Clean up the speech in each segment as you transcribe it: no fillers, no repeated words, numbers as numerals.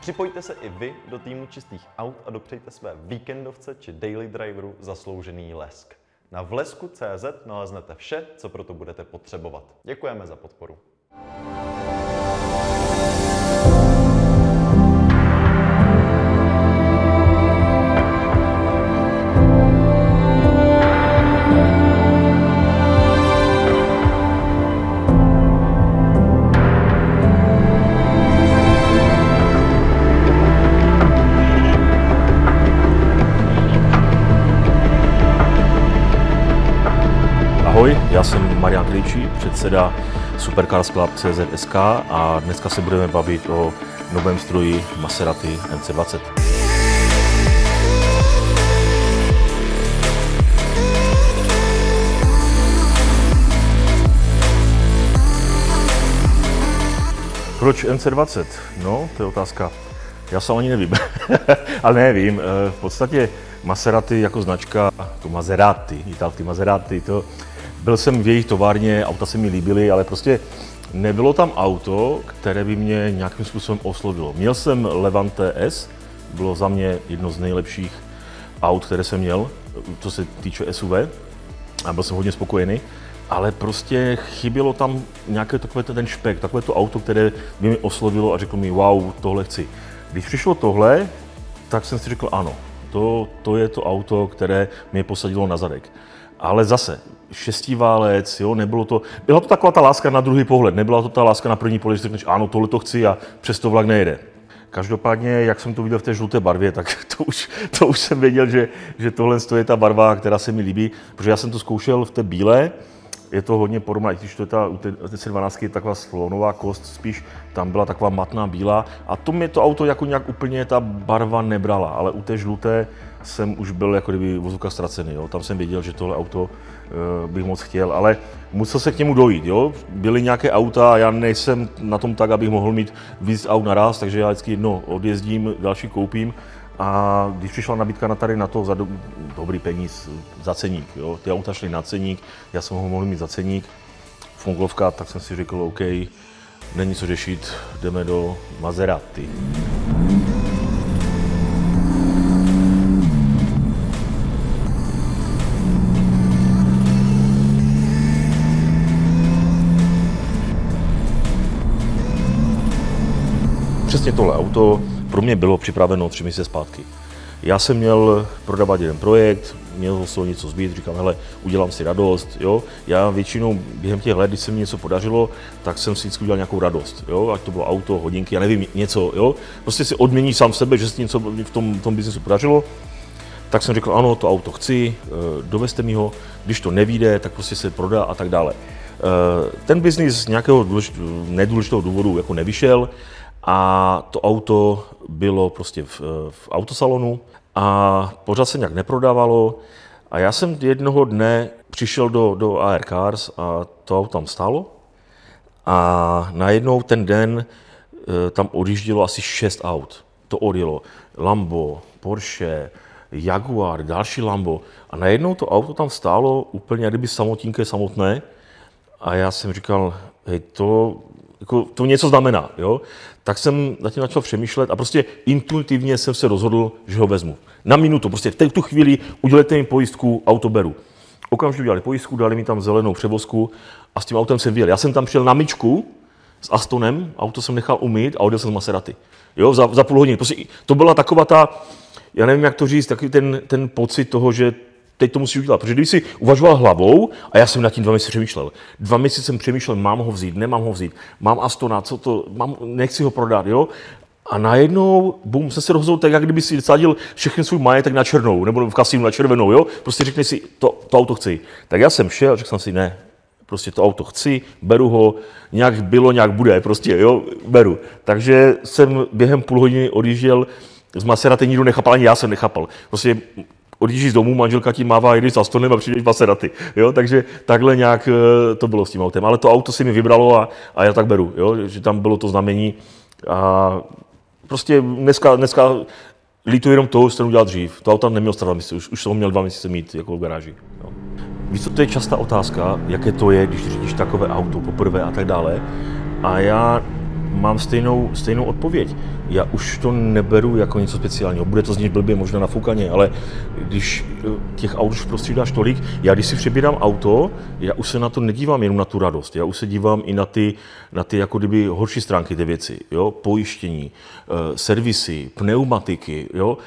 Připojte se i vy do týmu čistých aut a dopřejte své víkendovce či daily driveru zasloužený lesk. Na vlesku.cz naleznete vše, co pro to budete potřebovat. Děkujeme za podporu. Ahoj, já jsem Marián Krejčí, předseda Supercars Club CZ.sk a dneska se budeme bavit o novém stroji Maserati MC20. Proč MC20? No, to je otázka. Já sám ani nevím, ale nevím. V podstatě Maserati jako značka, to Maserati, italský Maserati, to byl jsem v jejich továrně, auta se mi líbily, ale prostě nebylo tam auto, které by mě nějakým způsobem oslovilo. Měl jsem Levante S, bylo za mě jedno z nejlepších aut, které jsem měl, co se týče SUV, a byl jsem hodně spokojený, ale prostě chybělo tam nějaké takové ten špek, takové to auto, které by mi oslovilo a řeklo mi, wow, tohle chci. Když přišlo tohle, tak jsem si řekl, ano, to je to auto, které mě posadilo na zadek. Ale zase, šestiválec, jo, byla to taková ta láska na druhý pohled, nebyla to ta láska na první pohled, že řekneš, ano, tohle to chci a přesto vlak nejede. Každopádně, jak jsem to viděl v té žluté barvě, tak to už jsem věděl, že tohle je ta barva, která se mi líbí, protože já jsem to zkoušel v té bílé, je to hodně podobné, když to je u té C12 je taková slonová kost, spíš tam byla taková matná bílá a to mě to auto jako nějak úplně ta barva nebrala, ale u té žluté jsem už byl jako kdyby vozovka ztracený, jo. Tam jsem věděl, že tohle auto bych moc chtěl, ale musel se k němu dojít, jo. Byly nějaké auta, já nejsem na tom tak, abych mohl mít víc aut naraz, takže já vždycky jedno odjezdím, další koupím. A když přišla nabídka na to za dobrý peníz, za ceník, jo. Ty auta šly na ceník, já jsem ho mohl mít za ceník, funglovka, tak jsem si řekl, OK, není co řešit, jdeme do Maserati. Přesně tohle auto pro mě bylo připraveno 3 měsíce zpátky. Já jsem měl prodávat jeden projekt, měl z toho něco zbýt, říkám, hele, udělám si radost, jo. Já většinou během těch let, když se mi něco podařilo, tak jsem si vždycky udělal nějakou radost, jo, ať to bylo auto, hodinky, já nevím, něco, jo. Prostě si odmění sám sebe, že se něco v tom biznesu podařilo. Tak jsem řekl, ano, to auto chci, dovezte mi ho, když to nevyjde, tak prostě se prodá a tak dále. Ten biznis z nějakého nedůležitého důvodu jako nevyšel. A to auto bylo prostě v autosalonu a pořád se nějak neprodávalo. A já jsem jednoho dne přišel do AR Cars a to auto tam stálo. A najednou ten den tam odjíždělo asi 6 aut. To odjelo Lambo, Porsche, Jaguar, další Lambo. A najednou to auto tam stálo úplně kdyby samotné. A já jsem říkal, hej, to něco znamená, jo? Tak jsem na tím začal přemýšlet a prostě intuitivně jsem se rozhodl, že ho vezmu. Na minutu, prostě v tu chvíli udělejte mi pojistku, auto beru. Okamžitě udělali pojistku, dali mi tam zelenou převozku a s tím autem jsem vyjel. Já jsem tam přijel na myčku s Astonem, auto jsem nechal umýt a odjel jsem z Maserati. Jo, za půl hodiny. Prostě to byla taková ta, já nevím, jak to říct, takový ten pocit toho, že teď to musíš udělat, protože když si uvažoval hlavou, a já jsem nad tím 2 měsíce přemýšlel. 2 měsíce jsem přemýšlel, mám ho vzít, nemám ho vzít, mám Astona, co to, nechci ho prodat, jo. A najednou, bum, jsem se rozhodl tak, jak kdyby si sadil všechny svůj majetek na černou, nebo v kasínu na červenou, jo. Prostě řekni si, to auto chci. Tak já jsem šel a řekl jsem si, ne, prostě to auto chci, beru ho, nějak bylo, nějak bude, prostě, jo, beru. Takže jsem během půl hodiny odjížděl z Maserati, nikdo nechápal, ani já jsem nechápal. Prostě odjíždíš z domu, manželka ti mává, jdeš s Astonem a přijdeš v Maserati, jo, takže takhle nějak to bylo s tím autem, ale to auto si mi vybralo a já tak beru, jo, že tam bylo to znamení a prostě dneska lítuji jenom toho, že jsem udělal dřív, to auto neměl stát 2 měsíce, už jsem ho měl 2 měsíce mít jako v garáži, jo. Víš co, to je častá otázka, jaké to je, když řídíš takové auto poprvé a tak dále a já mám stejnou odpověď. Já už to neberu jako něco speciálního. Bude to znít blbě, možná nafoukaně, ale když těch aut už prostřídáš tolik, já když si přebírám auto, já už se na to nedívám jenom na tu radost, já už se dívám i na ty jako kdyby horší stránky té věci, jo? Pojištění, servisy, pneumatiky, jo?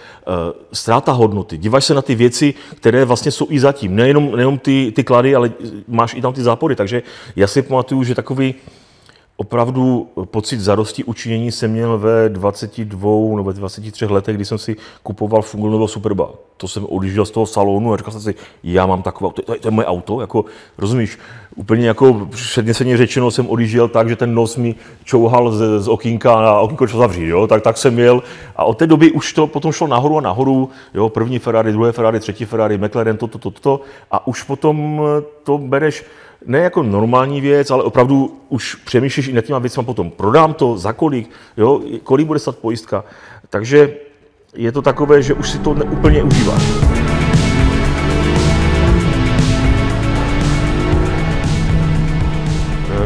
Ztráta hodnoty. Díváš se na ty věci, které vlastně jsou i zatím, nejenom ty klady, ale máš i tam ty zápory, takže já si pamatuju, že takový opravdu pocit zadosti učinění jsem měl ve 22 nebo 23 letech, kdy jsem si kupoval fungového Superba. To jsem odjížděl z toho salonu a říkal jsem si, já mám takové auto, to je moje auto, jako, rozumíš, úplně jako předneseně řečeno jsem odjížděl tak, že ten nos mi čouhal z okýnka a okýnko šlo zavřít, jo? Tak jsem jel a od té doby už to potom šlo nahoru a nahoru, jo? První Ferrari, druhé Ferrari, třetí Ferrari, McLaren, to a už potom to bereš ne jako normální věc, ale opravdu už přemýšlíš i nad těma věcma potom. Prodám to, za kolik, jo? Kolik bude stát pojistka. Takže je to takové, že už si to úplně užíváš.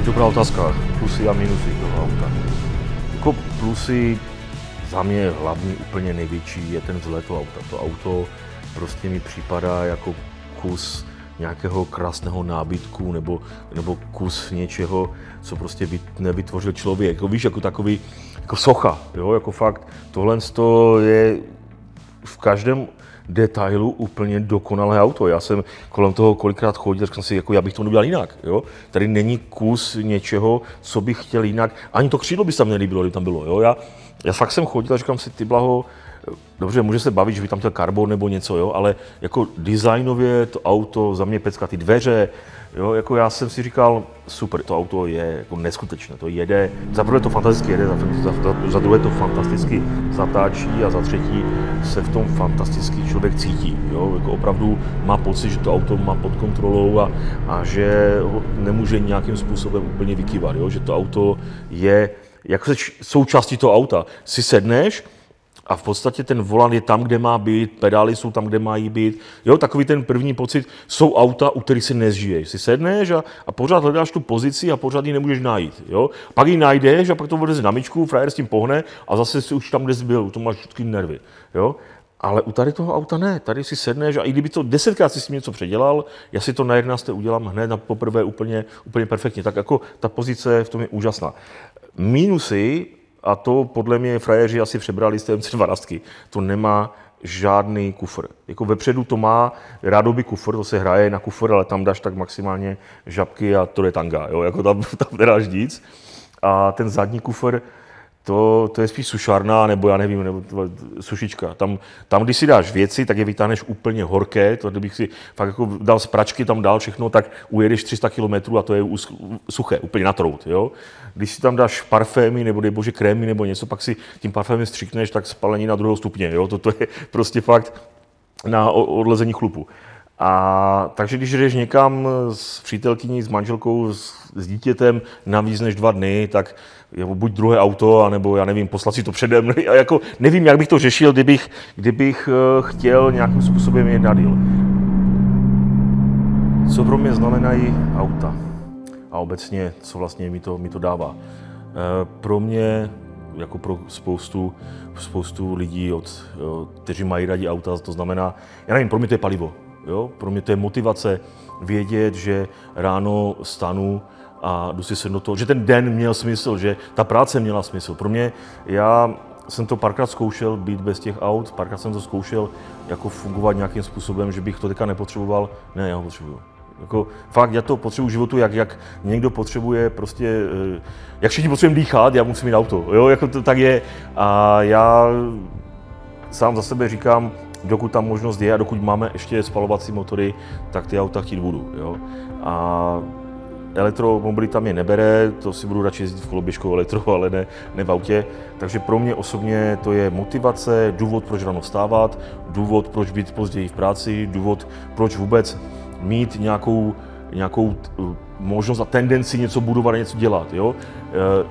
Dobrá otázka. Plusy a minusy toho auta. Jako plusy za mě hlavní úplně největší je ten vzhled toho auta. To auto prostě mi připadá jako kus nějakého krásného nábytku nebo kus něčeho, co prostě nevytvořil člověk. Jako, víš, jako takový, jako socha, jo, jako fakt. Tohle je v každém detailu úplně dokonalé auto. Já jsem kolem toho kolikrát chodil, říkal si, jako já bych to neudělal jinak, jo. Tady není kus něčeho, co bych chtěl jinak. Ani to křídlo by se tam nelíbilo, kdyby tam bylo, jo. Já fakt jsem chodil a říkám si, ty blaho, dobře, může se bavit, že by tam chtěl karbon nebo něco, jo, ale jako designově to auto, za mě pecka, ty dveře, jo, jako já jsem si říkal, super, to auto je jako neskutečné, to jede, za prvé to fantasticky jede, za druhé to fantasticky zatáčí a za třetí se v tom fantasticky člověk cítí, jo, jako opravdu má pocit, že to auto má pod kontrolou a že ho nemůže nějakým způsobem úplně vykývat, jo, že to auto je, jako součástí toho auta, si sedneš, a v podstatě ten volant je tam, kde má být, pedály jsou tam, kde mají být. Jo, takový ten první pocit, jsou auta, u kterých si nezžiješ. Si sedneš a pořád hledáš tu pozici a pořád ji nemůžeš najít. Jo? Pak ji najdeš a pak to odveze na myčku, frajer s tím pohne a zase si už tam, kde jsi byl, to máš vždycky nervy. Jo? Ale u tady toho auta ne, tady si sedneš a i kdyby to 10krát si s tím něco předělal, já si to na 11. udělám hned na poprvé úplně perfektně. Tak jako ta pozice v tom je úžasná. Mínusy, a to podle mě frajeři asi přebrali z té MC12. To nemá žádný kufr. Jako vepředu to má rádoby kufr, to se hraje na kufr, ale tam dáš tak maximálně žabky a to je tanga. Jo? Jako tam nedáš nic. A ten zadní kufr, to je spíš sušárna, nebo já nevím, nebo sušička. Tam, když si dáš věci, tak je vytáhneš úplně horké, to kdybych si fakt jako dal z pračky, tam dál všechno, tak ujedeš 300 km a to je suché, úplně na trout, jo. Když si tam dáš parfémy, nebo dej bože krémy, nebo něco, pak si tím parfémem střikneš, tak spalení na 2. stupně, jo. To je prostě fakt na odlezení chlupu. A takže když jdeš někam s přítelkyní, s manželkou, s dítětem na víc než 2 dny, tak buď druhé auto, anebo já nevím, poslat si to předem. A jako nevím, jak bych to řešil, kdybych chtěl nějakým způsobem jet na díl. Co pro mě znamenají auta? A obecně, co vlastně mi to dává? Pro mě, jako pro spoustu lidí, kteří mají rádi auta, to znamená, já nevím, pro mě to je palivo. Jo? Pro mě to je motivace vědět, že ráno stanu a jdu si sednout do toho, že ten den měl smysl, že ta práce měla smysl. Pro mě, já jsem to párkrát zkoušel být bez těch aut, párkrát jsem to zkoušel jako fungovat nějakým způsobem, že bych to teďka nepotřeboval. Ne, já ho potřebuju. Jako, fakt, já to potřebuji v životu, jak někdo potřebuje prostě, jak všichni potřebujeme dýchat, já musím mít auto, jo, jako to tak je. A já sám za sebe říkám, dokud tam možnost je a dokud máme ještě spalovací motory, tak ty auta chtít budu, jo. A elektromobilita mě nebere, to si budu radši jezdit v koloběžkou elektro, ale ne v autě. Takže pro mě osobně to je motivace, důvod, proč ráno vstávat, důvod, proč být později v práci, důvod, proč vůbec mít nějakou možnost a tendenci něco budovat a něco dělat. Jo?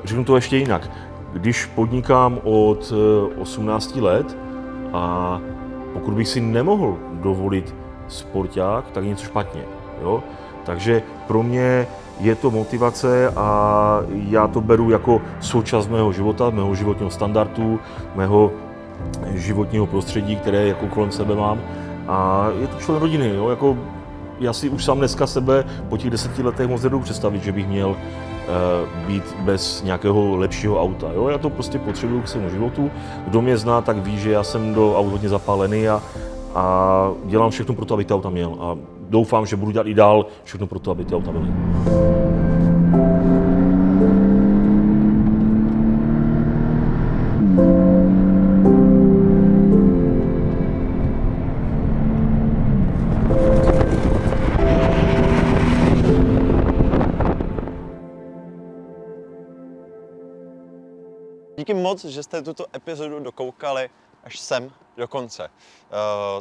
Řeknu to ještě jinak. Když podnikám od 18 let a pokud bych si nemohl dovolit sporták, tak je něco špatně. Jo? Takže pro mě je to motivace a já to beru jako součást mého života, mého životního standardu, mého životního prostředí, které jako kolem sebe mám. A je to člen rodiny, jo? Jako já si už sám dneska sebe po těch 10 letech moc nedovedu představit, že bych měl být bez nějakého lepšího auta. Jo? Já to prostě potřebuju k svému životu. Kdo mě zná, tak ví, že já jsem do aut hodně zapálený a dělám všechno pro to, aby ty auta měl. A doufám, že budu dělat i dál všechno pro to, aby ty auta byly. Díky moc, že jste tuto epizodu dokoukali až sem do konce.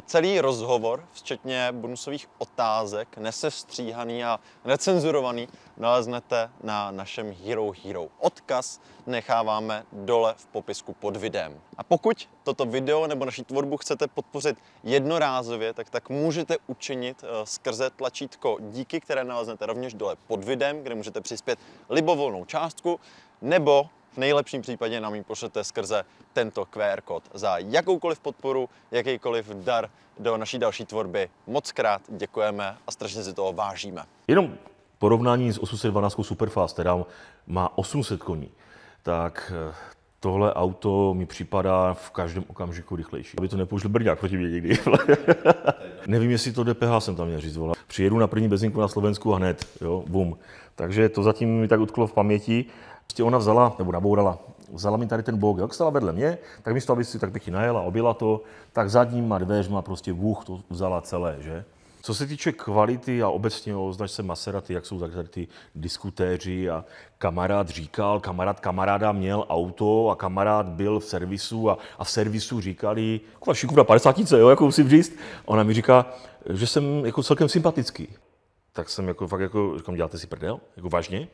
Celý rozhovor, včetně bonusových otázek, nesestříhaný a necenzurovaný, naleznete na našem Hero Hero. Odkaz necháváme dole v popisku pod videem. A pokud toto video nebo naši tvorbu chcete podpořit jednorázově, tak můžete učinit skrze tlačítko díky, které naleznete rovněž dole pod videem, kde můžete přispět libovolnou částku, nebo v nejlepším případě nám ji pošlete skrze tento QR kód. Za jakoukoliv podporu, jakýkoliv dar do naší další tvorby moc krát děkujeme a strašně si toho vážíme. Jenom porovnání s 812 Superfast, která má 800 koní, tak tohle auto mi připadá v každém okamžiku rychlejší. Aby to nepoužil brďák proti mě někdy. Nevím, jestli to DPH jsem tam měl říct, vole. Přijedu na první benzínku na Slovensku a hned, jo, bum. Takže to zatím mi tak utklo v paměti. Prostě ona vzala, nebo nabourala, vzala mi tady ten bok, jak stala vedle mě, tak místo, aby si tak pěkně najela, objela to, tak zadníma dveřma prostě to vzala celé, že? Co se týče kvality a obecně o značce Maserati, jak jsou tady ty diskutéři a kamarád říkal, kamaráda měl auto a kamarád byl v servisu a v servisu říkali, taková šikovná 50, jo, jako musím říct. Ona mi říká, že jsem jako celkem sympatický. Tak jsem jako fakt jako, říkám, děláte si prdel? Jako vážně?